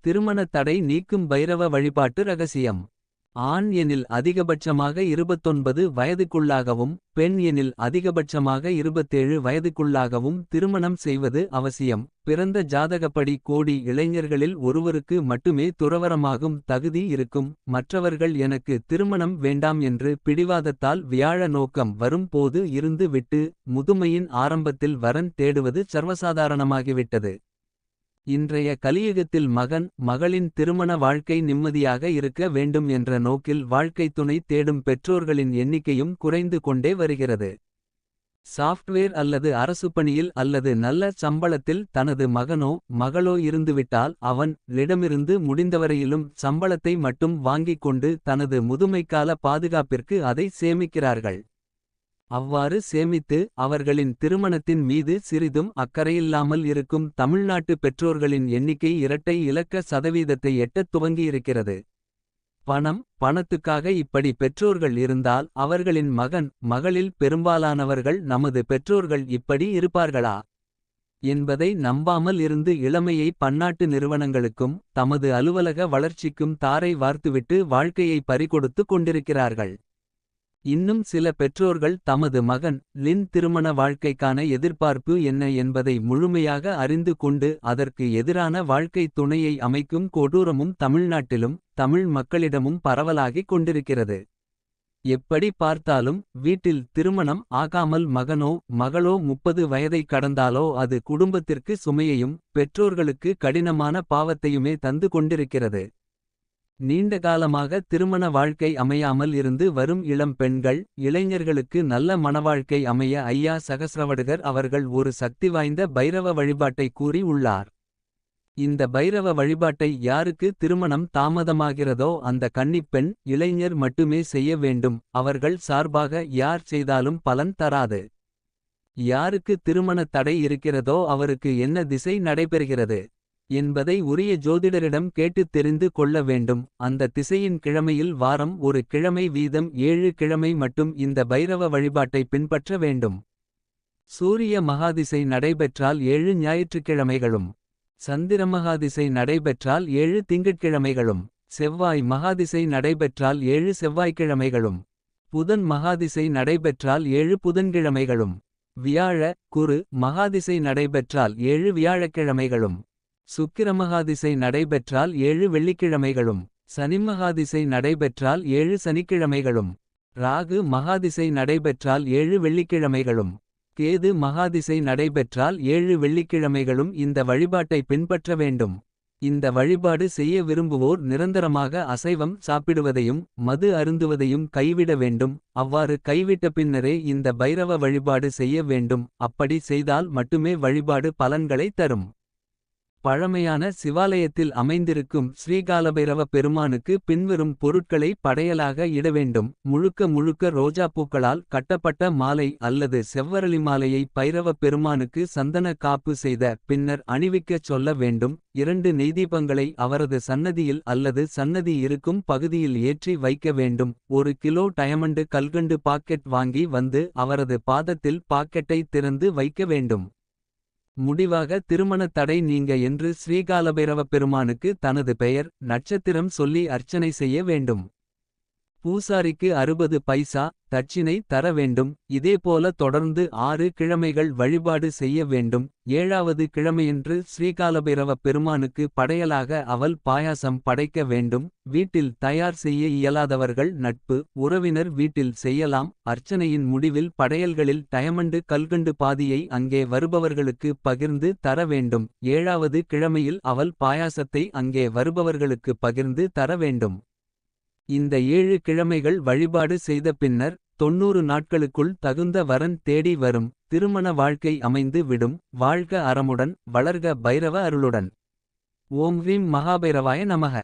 திருமண தடை நீக்கும் பைரவ வழிபாட்டு ரகசியம். ஆண் எனில் அதிகபட்சமாக 29 வயதுக்குள்ளாகவும் பெண் எனில் அதிகபட்சமாக 27 வயதுக்குள்ளாகவும் திருமணம் செய்வது அவசியம். பிறந்த ஜாதகப்படி கோடி இளைஞர்களில் ஒருவருக்கு மட்டுமே துறவரமாகும் தகுதி இருக்கும். மற்றவர்கள் எனக்கு திருமணம் வேண்டாம் என்று பிடிவாதத்தால் வியாழ நோக்கம் வரும் போது இருந்து விட்டு முதுமையின் ஆரம்பத்தில் வரன் தேடுவது சர்வசாதாரணமாகிவிட்டது. இன்றைய கலியுகத்தில் மகன் மகளின் திருமண வாழ்க்கை நிம்மதியாக இருக்க வேண்டும் என்ற நோக்கில் வாழ்க்கைத் துணை தேடும் பெற்றோர்களின் எண்ணிக்கையும் குறைந்து கொண்டே வருகிறது. சாஃப்ட்வேர் அல்லது அரசு பணியில் அல்லது நல்ல சம்பளத்தில் தனது மகனோ மகளோ இருந்துவிட்டால் அவனிடமிருந்து முடிந்தவரையிலும் சம்பளத்தை மட்டும் வாங்கிக் கொண்டு தனது முதுமைக்கால பாதுகாப்பிற்கு அதை சேமிக்கிறார்கள். அவ்வாறு சேமித்து அவர்களின் திருமணத்தின் மீது சிறிதும் அக்கறையில்லாமல் இருக்கும் தமிழ்நாட்டு பெற்றோர்களின் எண்ணிக்கை இரட்டை இலக்க சதவீதத்தை எட்டத் துவங்கியிருக்கிறது. பணத்துக்காக இப்படி பெற்றோர்கள் இருந்தால் அவர்களின் மகன் மகளில் பெரும்பாலானவர்கள் நமது பெற்றோர்கள் இப்படி இருப்பார்களா என்பதை நம்பாமல் இருந்து இளமையை பன்னாட்டு நிறுவனங்களுக்கும் தமது அலுவலக வளர்ச்சிக்கும் தாரை வார்த்துவிட்டு வாழ்க்கையை பறிகொடுத்து கொண்டிருக்கிறார்கள். இன்னும் சில பெற்றோர்கள் தமது மகன் திருமண வாழ்க்கைக்கான எதிர்பார்ப்பு என்ன என்பதை முழுமையாக அறிந்து கொண்டு அதற்கு எதிரான வாழ்க்கை துணையை அமைக்கும் கொடூரமும் தமிழ்நாட்டிலும் தமிழ் மக்களிடமும் பரவலாகிக் கொண்டிருக்கிறது. எப்படி பார்த்தாலும் வீட்டில் திருமணம் ஆகாமல் மகனோ மகளோ 30 வயதை கடந்தாலோ அது குடும்பத்திற்கு சுமையையும் பெற்றோர்களுக்கு கடினமான பாவத்தையுமே தந்து கொண்டிருக்கிறது. நீண்டகாலமாக திருமண வாழ்க்கை அமையாமல் இருந்து வரும் இளம் பெண்கள் இளைஞர்களுக்கு நல்ல மணவாழ்க்கை அமைய ஐயா சகஸ்ரவடுகர் அவர்கள் ஒரு சக்தி வாய்ந்த பைரவ வழிபாட்டை கூறி உள்ளார். இந்த பைரவ வழிபாட்டை யாருக்கு திருமணம் தாமதமாகிறதோ அந்த கன்னிப்பெண் இளைஞர் மட்டுமே செய்ய வேண்டும். அவர்கள் சார்பாக யார் செய்தாலும் பலன் தராது. யாருக்கு திருமண தடை இருக்கிறதோ அவருக்கு என்ன திசை நடைபெறுகிறது என்பதை உரிய ஜோதிடரிடம் கேட்டுத் தெரிந்து கொள்ள வேண்டும். அந்த திசையின் கிழமையில் வாரம் ஒரு கிழமை வீதம் 7 கிழமை மட்டும் இந்த பைரவ வழிபாட்டை பின்பற்ற வேண்டும். சூரிய மகாதிசை நடைபெற்றால் 7 ஞாயிற்றுக்கிழமைகளும் சந்திர மகாதிசை நடைபெற்றால் 7 திங்கட்கிழமைகளும் செவ்வாய் மகாதிசை நடைபெற்றால் 7 செவ்வாய்க்கிழமைகளும் புதன் மகாதிசை நடைபெற்றால் 7 புதன்கிழமைகளும் வியாழ குரு மகாதிசை நடைபெற்றால் 7 வியாழக்கிழமைகளும் சுக்கிரமகாதிசை நடைபெற்றால் 7 வெள்ளிக்கிழமைகளும் சனிமகாதிசை நடைபெற்றால் 7 சனிக்கிழமைகளும் ராகு மகாதிசை நடைபெற்றால் 7 வெள்ளிக்கிழமைகளும் கேது மகாதிசை நடைபெற்றால் 7 வெள்ளிக்கிழமைகளும் இந்த வழிபாட்டை பின்பற்ற வேண்டும். இந்த வழிபாடு செய்ய விரும்புவோர் நிரந்தரமாக அசைவம் சாப்பிடுவதையும் மது அருந்துவதையும் கைவிட வேண்டும். அவ்வாறு கைவிட்ட பின்னரே இந்த பைரவ வழிபாடு செய்ய வேண்டும். அப்படி செய்தால் மட்டுமே வழிபாடு பலன்களை தரும். பழமையான சிவாலயத்தில் அமைந்திருக்கும் ஸ்ரீகாலபைரவ பெருமானுக்கு பின்வரும் பொருட்களை படையலாக இட வேண்டும். முழுக்க ரோஜாப்பூக்களால் கட்டப்பட்ட மாலை அல்லது செவ்வரளி மாலையை பைரவ பெருமானுக்கு சந்தன காப்பு செய்த பின்னர் அணிவிக்கச் சொல்ல வேண்டும். 2 நெய்தீபங்களை அவரது சன்னதியில் அல்லது சன்னதி இருக்கும் பகுதியில் ஏற்றி வைக்க வேண்டும். 1 கிலோ டயமண்டு கல்கண்டு பாக்கெட் வாங்கி வந்து அவரது பாதத்தில் பாக்கெட்டை திறந்து வைக்க வேண்டும். முடிவாக திருமண தடை நீங்க என்று ஸ்ரீகாலபைரவ பெருமானுக்கு தனது பெயர் நட்சத்திரம் சொல்லி அர்ச்சனை செய்ய வேண்டும். பூசாரிக்கு 60 பைசா தட்சிணை தர வேண்டும். இதேபோல தொடர்ந்து 6 கிழமைகள் வழிபாடு செய்ய வேண்டும். 7வது கிழமையன்று ஸ்ரீகாலபைரவ பெருமானுக்கு படையலாக அவல் பாயாசம் படைக்க வேண்டும். வீட்டில் தயார் செய்ய இயலாதவர்கள் நட்பு உறவினர் வீட்டில் செய்யலாம். அர்ச்சனையின் முடிவில் படையல்களில் டயமண்டு கல்கண்டு பாதியை அங்கே வருபவர்களுக்கு பகிர்ந்து தர வேண்டும். 7வது கிழமையில் அவல் பாயாசத்தை அங்கே வருபவர்களுக்கு பகிர்ந்து தர வேண்டும். இந்த 7 கிழமைகள் வழிபாடு செய்த பின்னர் 90 நாட்களுக்குள் தகுந்த வரன் தேடி வரும். திருமண வாழ்க்கை அமைந்து விடும். வாழ்க அறமுடன் வளர்க பைரவ அருளுடன். ஓம் ரீம் மகாபைரவாய நமக.